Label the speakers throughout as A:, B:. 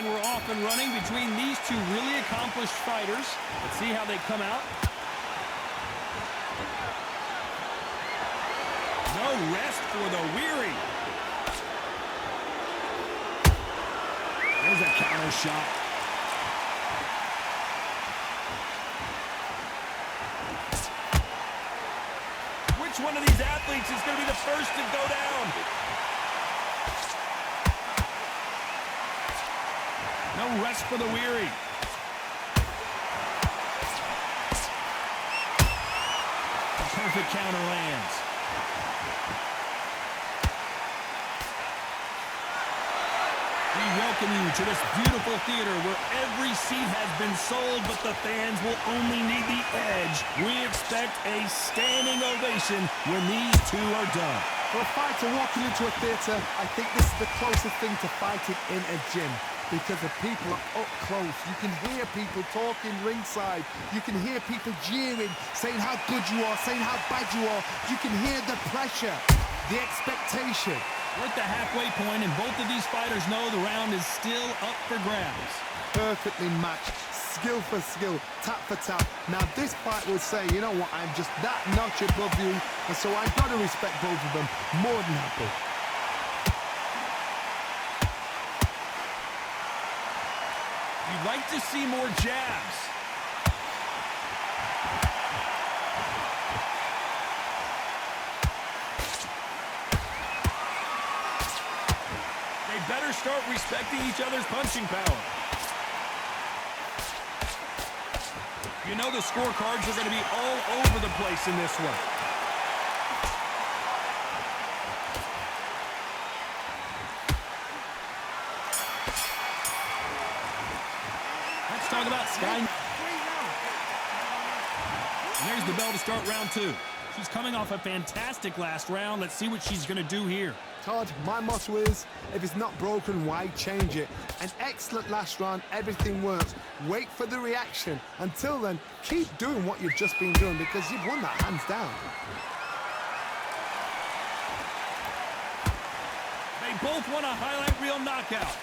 A: we're off and running between these two really accomplished fighters. Let's see how they come out. No rest for the weary. There's a counter shot. Which one of these athletes is going to be the first to go down? No rest for the weary. A perfect counter lands. We welcome you to this beautiful theater where every seat has been sold, but the fans will only need the edge. We expect a standing ovation when these two are done.
B: For a fighter walking into a theater, I think this is the closest thing to fighting in a gym, because the people are up close. You can hear people talking ringside. You can hear people jeering, saying how good you are, saying how bad you are. You can hear the pressure, the expectation.
A: We're at the halfway point, and both of these fighters know the round is still up for grabs.
B: Perfectly matched, skill for skill, tap for tap. Now this fight will say, you know what, I'm just that notch above you, and so I've got to respect both of them more than happy.
A: You'd like to see more jabs. They better start respecting each other's punching power. You know the scorecards are going to be all over the place in this one. Let's talk about Skye. And there's the bell to start round two. She's coming off a fantastic last round. Let's see what she's going to do here.
B: Todd, my motto is, if it's not broken, why change it? An excellent last round, everything works. Wait for the reaction. Until then, keep doing what you've just been doing, because you've won that hands down.
A: They both want a highlight reel knockout.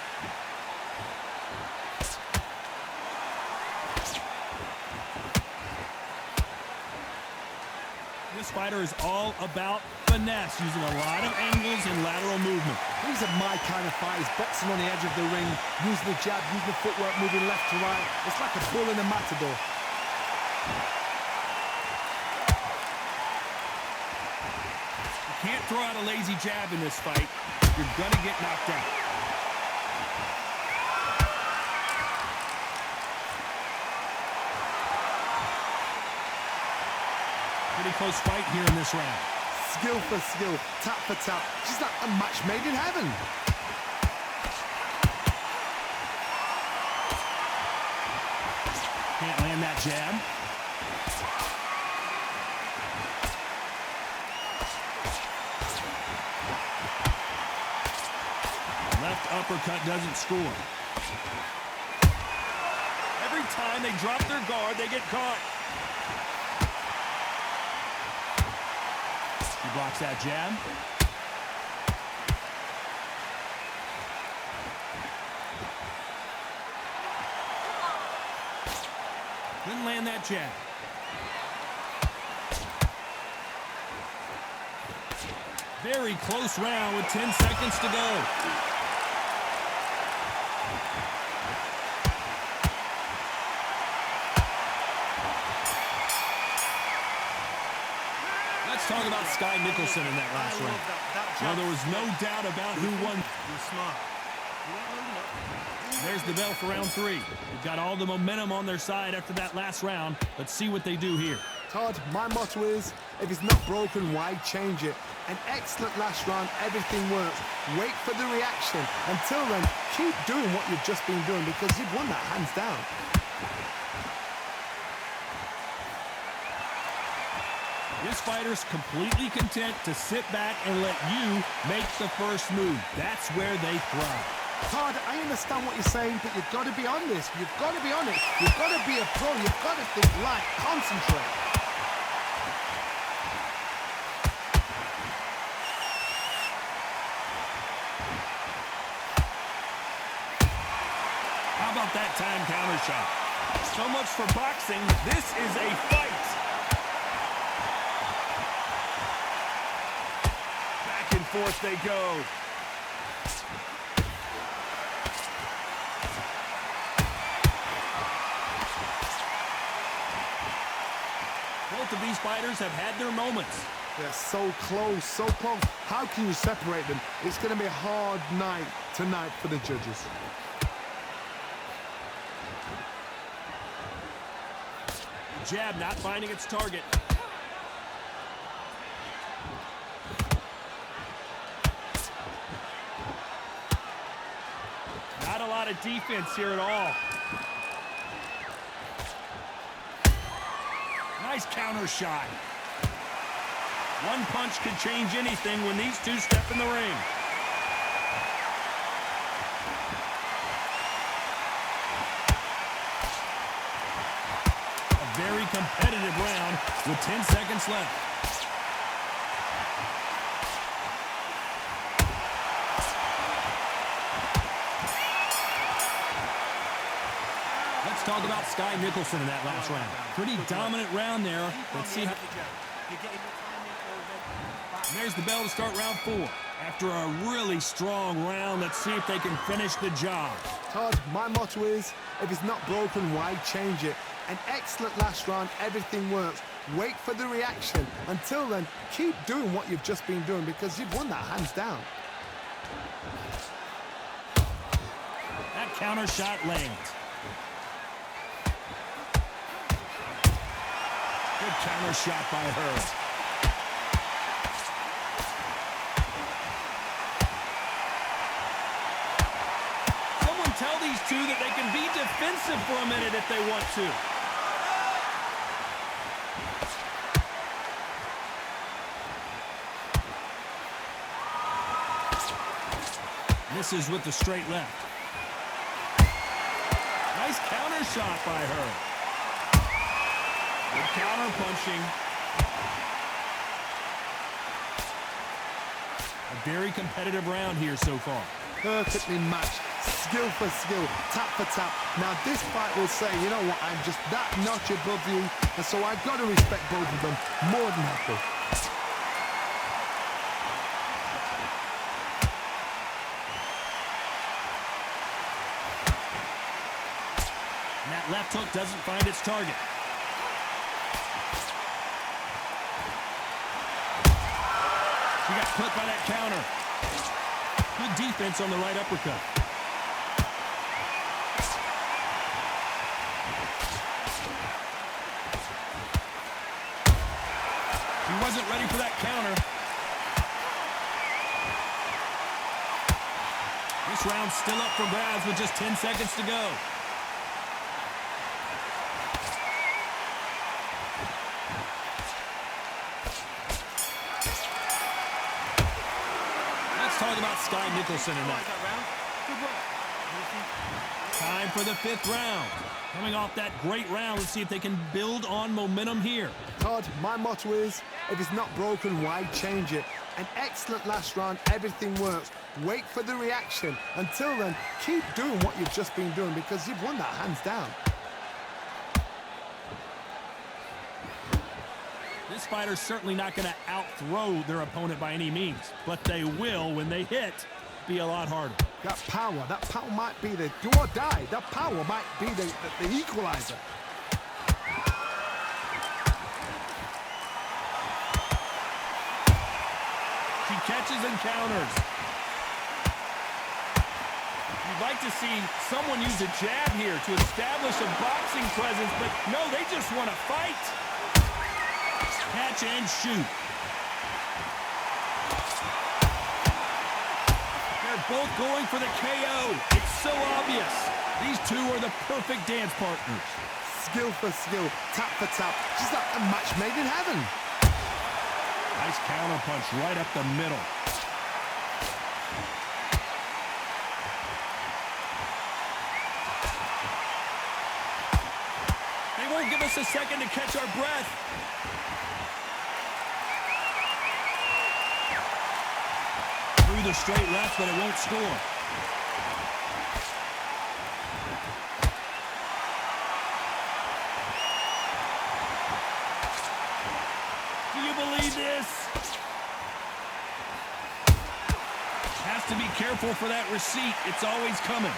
A: This fighter is all about finesse, using a lot of angles and lateral movement.
B: These are my kind of fighters, boxing on the edge of the ring, using the jab, using the footwork, moving left to right. It's like a bull in a matador.
A: You can't throw out a lazy jab in this fight. You're gonna get knocked out. Pretty close fight here in this round.
B: Skill for skill, tap for tap. She's like a match made in heaven.
A: Can't land that jab. Left uppercut doesn't score. Every time they drop their guard, they get caught. He blocks that jab. Didn't land that jab. Very close round with 10 seconds to go. Let's talk about Skye Nicolson in that last round. Well, there was no doubt about who won.
B: You're smart.
A: There's the bell for round three. They've got all the momentum on their side after that last round. Let's see what they do here.
B: Todd, my motto is, if it's not broken, why change it? An excellent last round, everything works. Wait for the reaction. Until then, keep doing what you've just been doing, because you've won that hands down.
A: This fighter's completely content to sit back and let you make the first move. That's where they thrive.
B: Todd, I understand what you're saying, but you've got to be honest. You've got to be honest. You've got to be a pro. You've got to think light. Concentrate.
A: How about that time counter shot? So much for boxing. This is a fight. Back and forth they go. Both of these fighters have had their moments.
B: They're so close, so close. How can you separate them? It's going to be a hard night tonight for the judges.
A: Jab not finding its target. Not a lot of defense here at all. Nice counter shot. One punch could change anything when these two step in the ring. A very competitive round with 10 seconds left. Let's talk about Skye Nicolson in that last round. Pretty dominant round there. Let's see how... And there's the bell to start round 4. After a really strong round, let's see if they can finish the job.
B: Todd, my motto is, if it's not broken, why change it? An excellent last round, everything works. Wait for the reaction. Until then, keep doing what you've just been doing because you've won that hands down.
A: That counter shot lands. Good counter shot by her. Tell these two that they can be defensive for a minute if they want to. Misses with the straight left. Nice counter shot by her. Good counter punching. A very competitive round here so far.
B: Perfectly matched. Skill for skill, tap for tap. Now this fight will say, you know what, I'm just that notch above you, and so I've got to respect both of them more than happy.
A: And that left hook doesn't find its target. She got put by that counter. Good defense on the right uppercut. He wasn't ready for that counter. This round's still up for grabs with just 10 seconds to go. Let's talk about Skye Nicolson in that. Time for the 5th round. Coming off that great round, let's see if they can build on momentum here.
B: Todd, my motto is, if it's not broken, why change it? An excellent last round, everything works. Wait for the reaction. Until then, keep doing what you've just been doing because you've won that hands down.
A: This fighter's certainly not going to out-throw their opponent by any means, but they will, when they hit, be a lot harder.
B: That power might be the do or die. That power might be the equalizer.
A: She catches and counters. You'd like to see someone use a jab here to establish a boxing presence, but no, they just want to fight. Catch and shoot. They're both going for the KO. It's so obvious. These two are the perfect dance partners.
B: Skill for skill, tap for tap. Just like a match made in heaven.
A: Nice counter punch right up the middle. They won't give us a second to catch our breath. Through the straight left, but it won't score. careful for that receipt. It's always coming.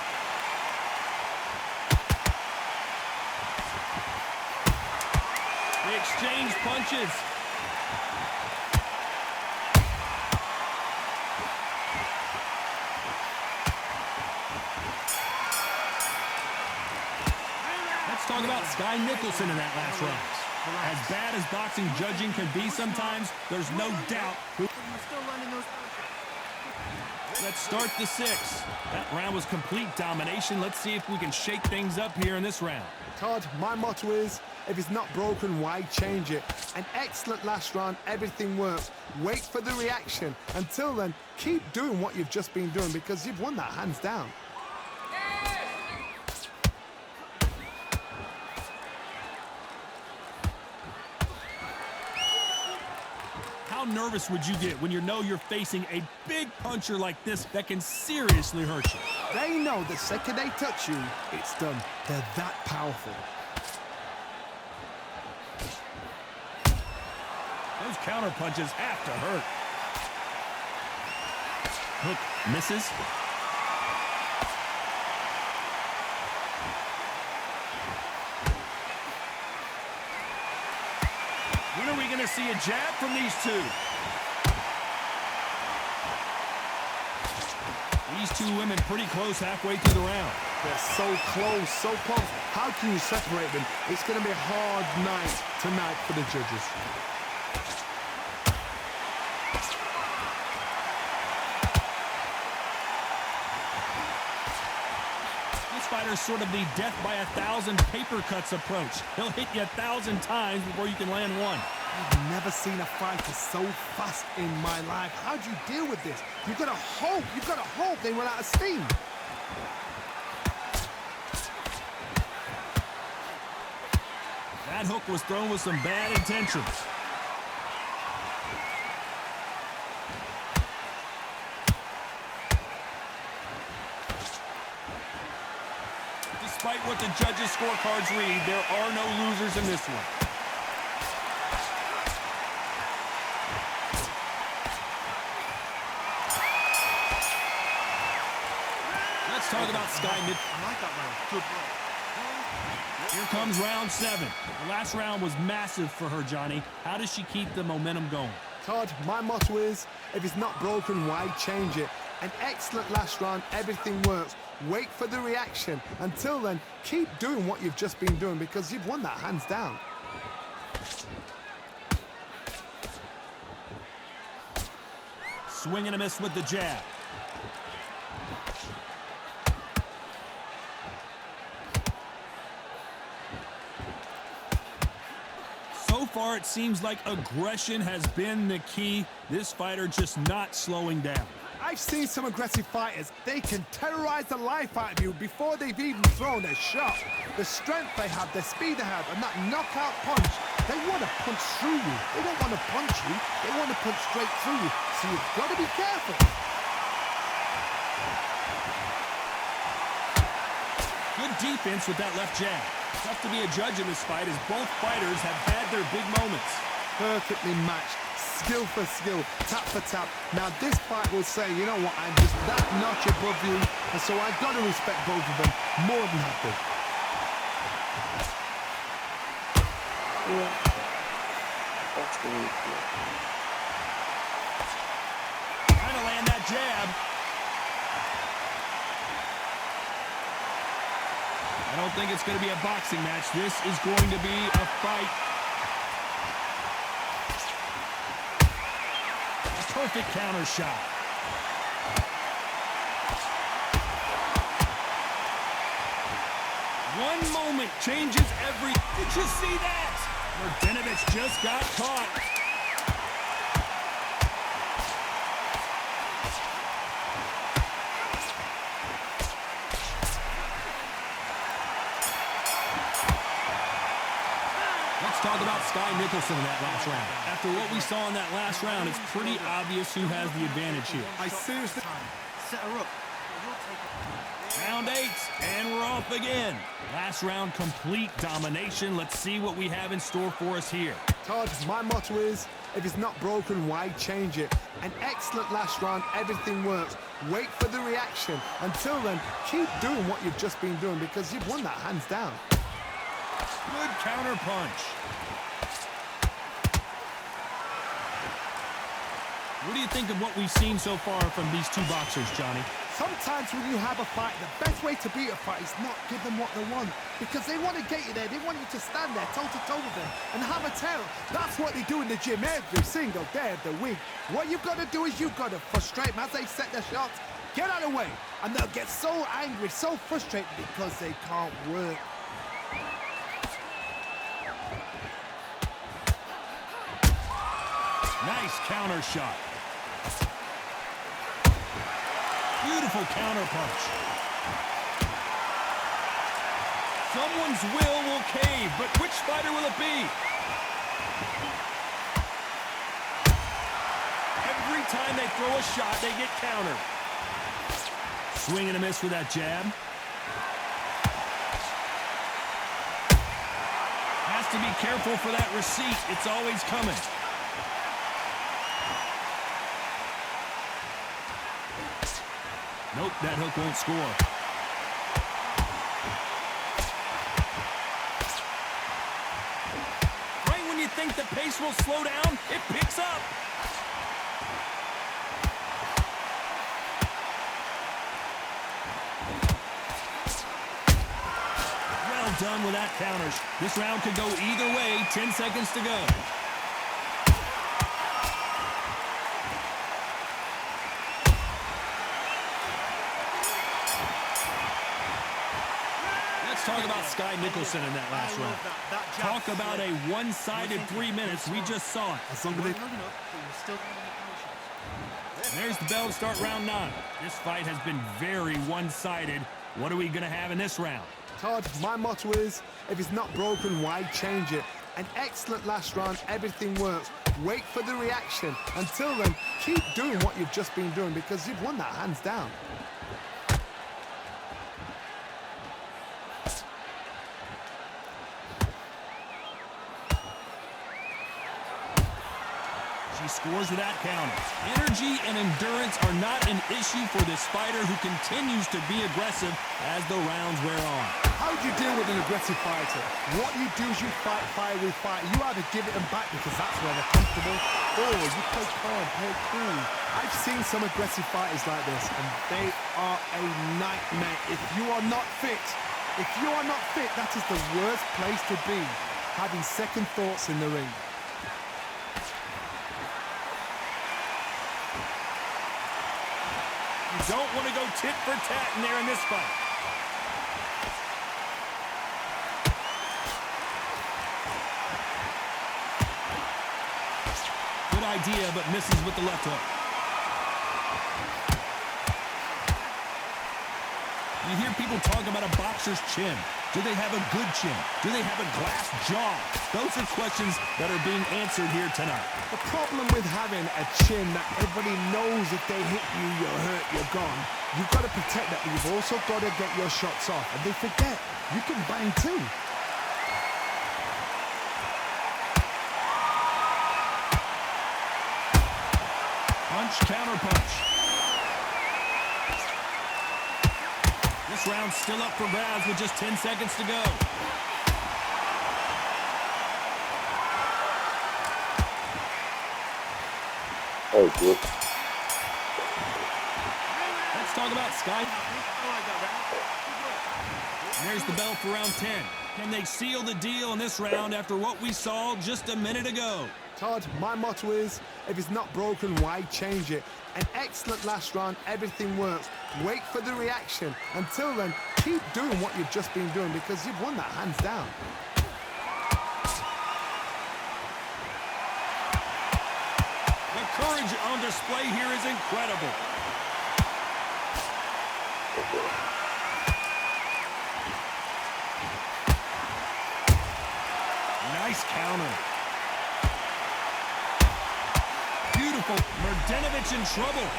A: They exchange punches. Let's talk about Skye Nicolson in that last round. As bad as boxing judging can be sometimes, there's no doubt who... Let's start the 6th. That round was complete domination. Let's see if we can shake things up here in this round.
B: Todd, my motto is, if it's not broken, why change it? An excellent last round, everything works. Wait for the reaction. Until then, keep doing what you've just been doing because you've won that hands down.
A: How nervous would you get when you know you're facing a big puncher like this that can seriously hurt you?
B: They know the second they touch you, it's done. They're that powerful.
A: Those counter punches have to hurt. Hook misses. When are we going to see a jab from these two? These two women pretty close halfway through the round.
B: They're so close, so close. How can you separate them? It's going to be a hard night tonight for the judges.
A: This fighter's sort of the death by 1,000 paper cuts approach. He'll hit you 1,000 times before you can land one.
B: I've never seen a fighter so fast in my life. How do you deal with this? You've got to hope they run out of steam.
A: That hook was thrown with some bad intentions. Despite what the judges' scorecards read, there are no losers in this one. Let's talk about Skye Nicolson. Here comes round 7. The last round was massive for her, Johnny. How does she keep the momentum going?
B: Todd, my motto is, if it's not broken, why change it? An excellent last round, everything works. Wait for the reaction. Until then, keep doing what you've just been doing because you've won that hands down.
A: Swing and a miss with the jab. So far, it seems like aggression has been the key. This fighter just not slowing down.
B: I've seen some aggressive fighters. They can terrorize the life out of you before they've even thrown a shot. The strength they have, the speed they have, and that knockout punch, they want to punch through you. They don't want to punch you. They want to punch straight through you. So you've got to be careful.
A: Good defense with that left jab. Tough to be a judge in this fight as both fighters have had their big moments.
B: Perfectly matched. Skill for skill, tap for tap. Now this fight will say, you know what, I'm just that notch above you, and so I've got to respect both of them more than happy.
C: Yeah. That's really cool.
A: Trying to land that jab. I don't think it's going to be a boxing match. This is going to be a fight. Perfect counter shot. One moment changes every... Did you see that? Martinovich just got caught. Let's talk about Skye Nicolson in that last round. After what we saw in that last round, it's pretty obvious who has the advantage here.
B: I seriously...
D: Set her up.
A: Round round 8, and we're off again. Last round, complete domination. Let's see what we have in store for us here.
B: Todd, my motto is, if it's not broken, why change it? An excellent last round, everything works. Wait for the reaction. Until then, keep doing what you've just been doing because you've won that hands down.
A: Good counter punch. What do you think of what we've seen so far from these two boxers, Johnny?
B: Sometimes when you have a fight, the best way to beat a fight is not give them what they want. Because they want to get you there. They want you to stand there toe-to-toe with them and have a tell. That's what they do in the gym every single day of the week. What you've got to do is you've got to frustrate them as they set their shots. Get out of the way. And they'll get so angry, so frustrated because they can't work.
A: Nice counter shot. Beautiful counter punch. Someone's will cave, but which fighter will it be? Every time they throw a shot, they get countered. Swing and a miss with that jab. Has to be careful for that receipt. It's always coming. Nope, that hook won't score. Right when you think the pace will slow down, it picks up. Well done with that counters. This round could go either way. 10 seconds to go. Talk about Skye Nicolson in that last round. Talk about a one-sided 3 minutes. We just saw it. There's the bell to start round 9. This fight has been very one-sided. What are we going to have in this round?
B: Todd, my motto is, if it's not broken, why change it? An excellent last round, everything works. Wait for the reaction. Until then, keep doing what you've just been doing because you've won that hands down.
A: She scores with that counter. Energy and endurance are not an issue for this fighter who continues to be aggressive as the rounds wear on.
B: How do you deal with an aggressive fighter? What you do is you fight fire with fire. You either give it them back because that's where they're comfortable, or you play calm, play cool. I've seen some aggressive fighters like this, and they are a nightmare. If you are not fit, that is the worst place to be, having second thoughts in the ring.
A: You don't want to go tit for tat in there in this fight. Good idea, but misses with the left hook. You hear people talk about a boxer's chin. Do they have a good chin? Do they have a glass jaw? Those are questions that are being answered here tonight.
B: The problem with having a chin that everybody knows if they hit you, you're hurt, you're gone. You've got to protect that, but you've also got to get your shots off. And they forget, you can bang too.
A: Punch, counter punch. This round's still up for grabs with just 10 seconds to go.
C: Oh, good.
A: Let's talk about Skye. There's the bell for round 10. Can they seal the deal in this round after what we saw just a minute ago?
B: Todd, my motto is, if it's not broken, why change it? An excellent last round, everything works. Wait for the reaction. Until then, keep doing what you've just been doing because you've won that hands down.
A: The courage on display here is incredible. Nice counter. Beautiful. Mrdenovich in trouble.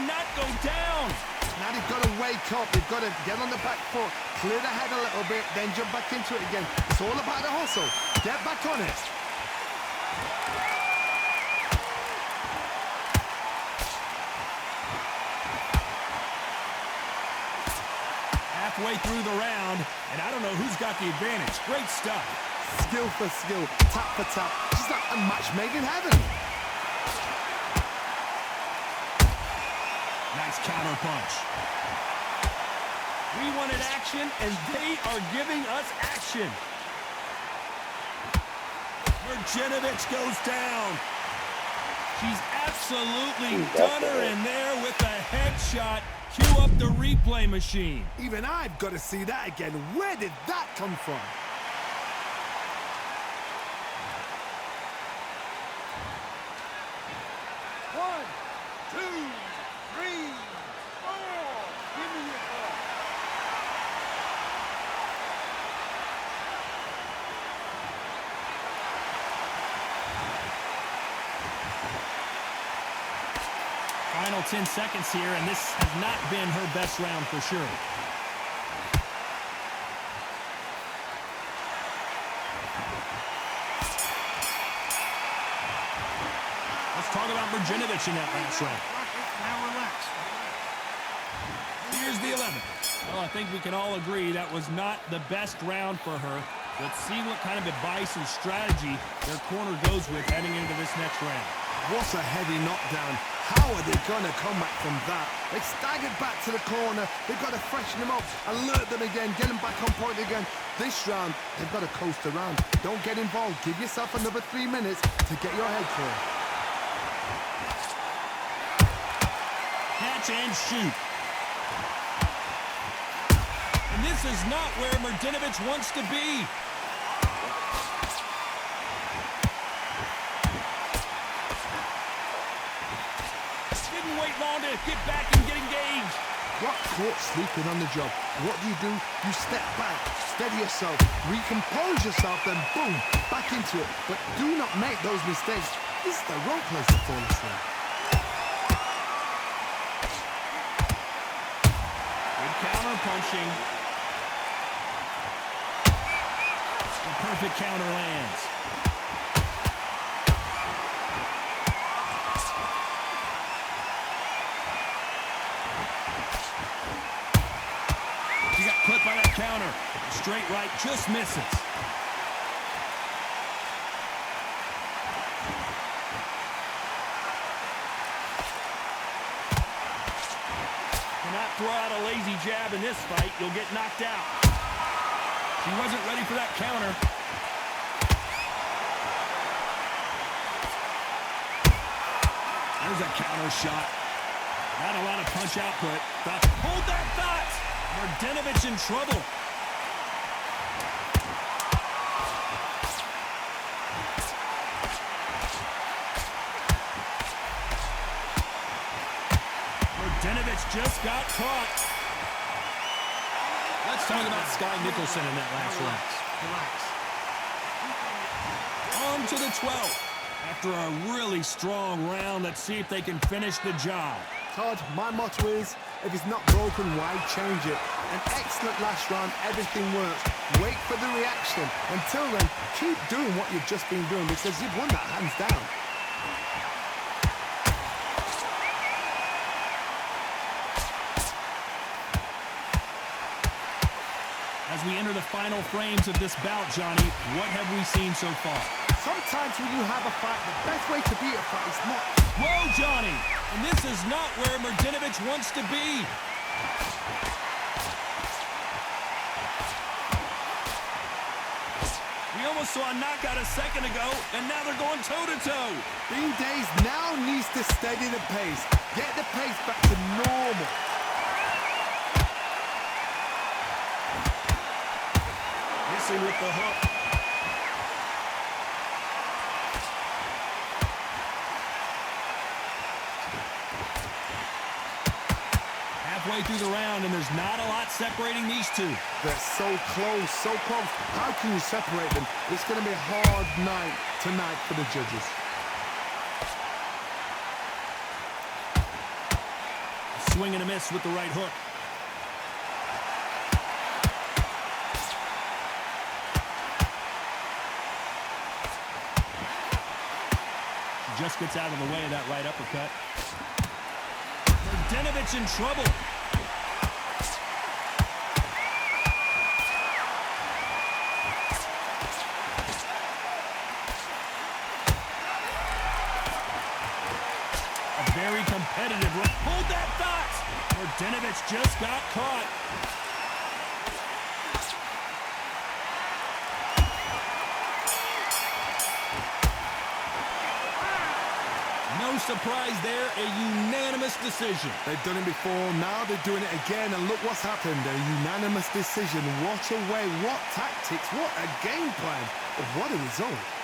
A: not go down.
B: Now they've got to wake up. They've got to get on the back foot, clear the head a little bit, then jump back into it again. It's all about the hustle. Get back on it.
A: Halfway through the round, and I don't know who's got the advantage. Great stuff.
B: Skill for skill, tap for tap. She's like a match made in heaven.
A: Nice counter punch. We wanted action, and they are giving us action. Marjanovic goes down. She's absolutely done her in there with a headshot. Cue up the replay machine.
B: Even I've got to see that again. Where did that come from? One, two, three, four. Give me your ball.
A: Final 10 seconds here, and this has not been her best round for sure. Let's talk about Marjanovic in that last round.
B: Now relax.
A: Here's the 11th. Well, I think we can all agree that was not the best round for her. Let's see what kind of advice and strategy their corner goes with heading into this next round.
B: What a heavy knockdown. How are they going to come back from that? They staggered back to the corner. They've got to freshen them up, alert them again, get them back on point again. This round, they've got to coast around. Don't get involved. Give yourself another 3 minutes to get your head clear.
A: Catch and shoot. And this is not where Marjanovic wants to be. Didn't wait long to get back and get engaged.
B: Got caught sleeping on the job. What do? You step back, steady yourself, recompose yourself, then boom, back into it. But do not make those mistakes. This is the wrong place to fall asleep.
A: Good counter punching. The perfect counter lands. She got put by that counter. Straight right just misses. Cannot throw out a lazy jab in this fight. You'll get knocked out. She wasn't ready for that counter. There's a counter shot. Not a lot of punch output. Hold that thought! Marjanovic in trouble. Marjanovic just got caught. Let's talk about Skye Nicolson in that last round. On to the 12th. After a really strong round, let's see if they can finish the job.
B: Todd, my motto is, if it's not broken, why change it? An excellent last round, everything works. Wait for the reaction. Until then, keep doing what you've just been doing because you've won that hands down.
A: As we enter the final frames of this bout, Johnny, what have we seen so far?
B: Sometimes when you have a fight, the best way to beat a fight is not...
A: Whoa, Johnny! And this is not where Marjanovic wants to be. We almost saw a knockout a second ago, and now they're going toe-to-toe.
B: Bean Days now needs to steady the pace. Get the pace back to normal.
A: Missing with the hook. Halfway through the round, and there's not a lot separating these two.
B: They're so close, so close. How can you separate them? It's going to be a hard night tonight for the judges.
A: Swing and a miss with the right hook. Just gets out of the way of that right uppercut. Mladenovich in trouble. A very competitive run. Hold that thought. Mladenovich just got caught. No surprise there, a unanimous decision.
B: They've done it before, now they're doing it again, and look what's happened. A unanimous decision. What a way, what tactics, what a game plan. What a result.